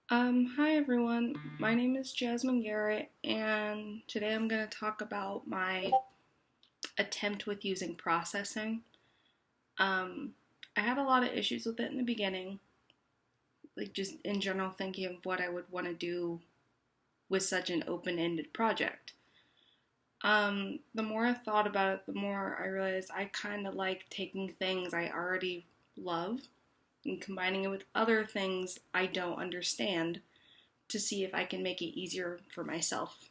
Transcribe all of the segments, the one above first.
Hi everyone. My name is Jasmine Garrett, and today I'm going to talk about my attempt with using processing. Um, I had a lot of issues with it in the beginning, like just in general thinking of what I would want to do with such an open-ended project. The more I thought about it, the more I realized I kind of like taking things I already love and combining it with other things I don't understand to see if I can make it easier for myself.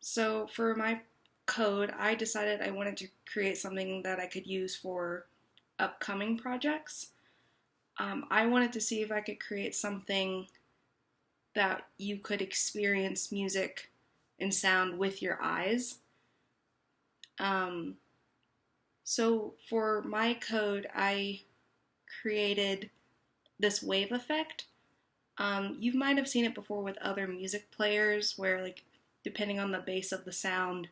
So for my code, I decided I wanted to create something that I could use for upcoming projects. I wanted to see if I could create something that you could experience music and sound with your eyes. Um, so for my code, I created this wave effect. You might have seen it before with other music players where, like, depending on the base of the sound,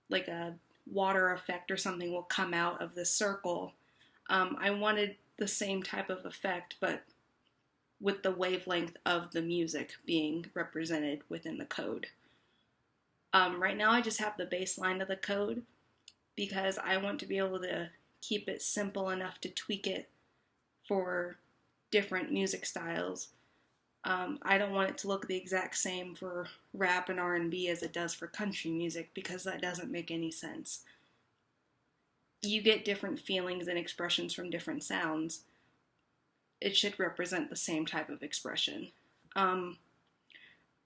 like a water effect or something will come out of the circle. I wanted the same type of effect, but with the wavelength of the music being represented within the code. Right now, I just have the baseline of the code because I want to be able to keep it simple enough to tweak it for different music styles. I don't want it to look the exact same for rap and R&B as it does for country music because that doesn't make any sense. You get different feelings and expressions from different sounds. It should represent the same type of expression. Um,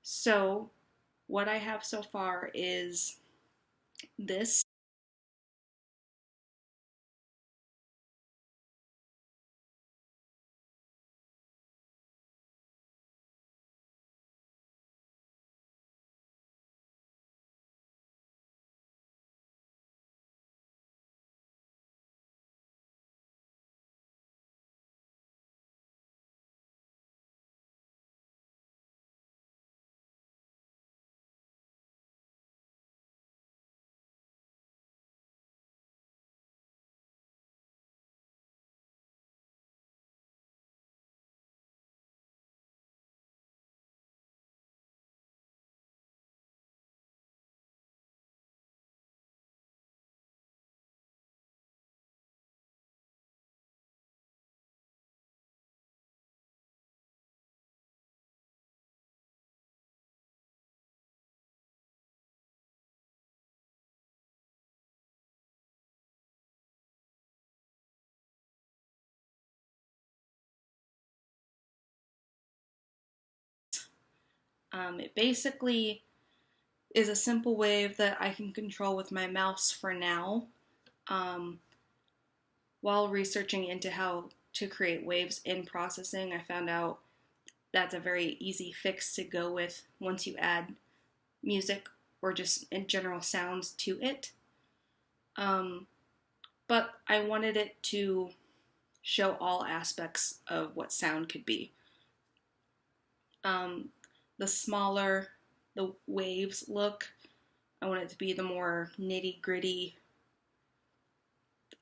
so, what I have so far is this. It basically is a simple wave that I can control with my mouse for now. Um, while researching into how to create waves in processing, I found out that's a very easy fix to go with once you add music or just in general sounds to it. Um, but I wanted it to show all aspects of what sound could be. Um, the smaller the waves look, I want it to be the more nitty gritty,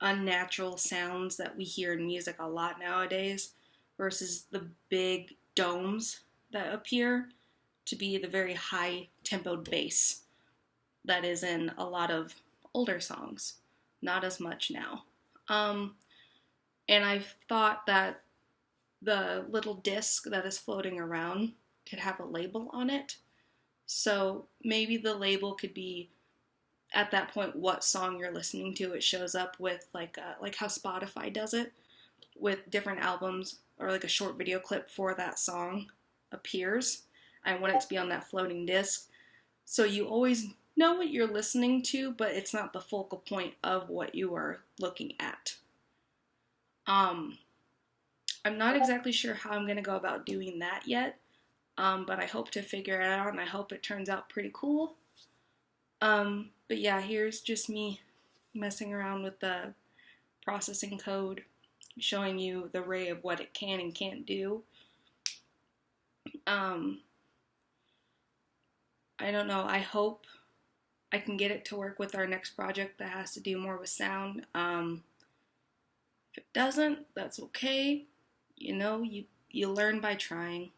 unnatural sounds that we hear in music a lot nowadays, versus the big domes that appear to be the very high tempoed bass that is in a lot of older songs. Not as much now. Um, and I thought that the little disc that is floating around could have a label on it. So maybe the label could be at that point what song you're listening to. It shows up with like how Spotify does it with different albums, or like a short video clip for that song appears. I want it to be on that floating disc. So you always know what you're listening to, but it's not the focal point of what you are looking at. Um, I'm not exactly sure how I'm going to go about doing that yet, but I hope to figure it out and I hope it turns out pretty cool. But yeah, here's just me messing around with the processing code, showing you the array of what it can and can't do. Um, I don't know. I hope I can get it to work with our next project that has to do more with sound. If it doesn't, that's okay. You know, you learn by trying.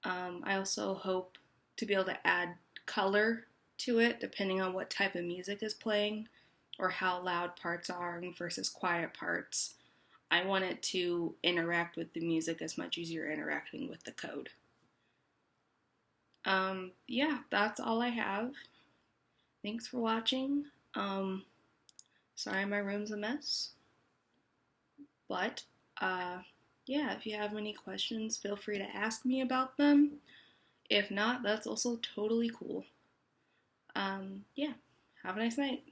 I also hope to be able to add color to it depending on what type of music is playing or how loud parts are versus quiet parts. I want it to interact with the music as much as you're interacting with the code. Yeah, that's all I have. Thanks for watching. Um, Sorry my room's a mess, but yeah, if you have any questions, feel free to ask me about them. If not, that's also totally cool. Yeah, have a nice night.